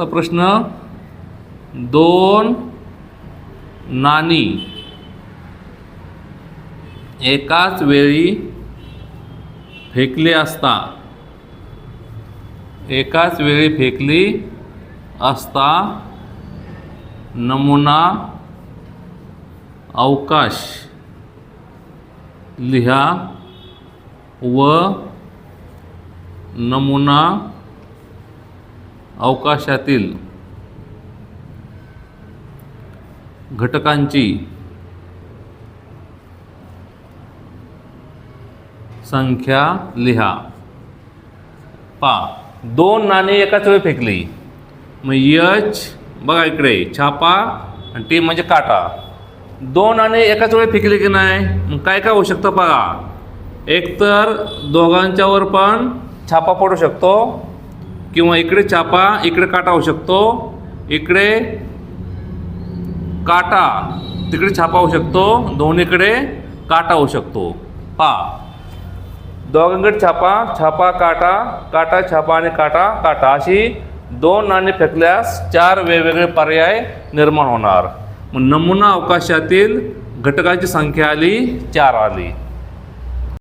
चा प्रश्न, दोन नाणी एकाच वेळी फेकली असता नमुना अवकाश लिहा व नमुना अवकाशातील घटकांची संख्या लिहा. दोन नाणी एकाच वेळी फेकली, मग एच बघा इकडे छापा आणि टी म्हणजे काटा. दोन नाणी एकाच वेळी फेकली की नाही, मग काय काय होऊ शकतं बघा. एक तर दोघांच्यावर पण छापा पडू शकतो, किंवा इकडे छापा इकडे काटा होऊ शकतो, इकडे काटा तिकडे छापा होऊ शकतो, दोन्हीकडे काटा होऊ शकतो. दोघांकडे छापा काटा, काटा छापा आणि काटा काटा, अशी दोन नाणी फेकल्यास चार वेगवेगळे पर्याय निर्माण होणार. मग नमुना अवकाशातील घटकांची संख्या आली, 4 आली.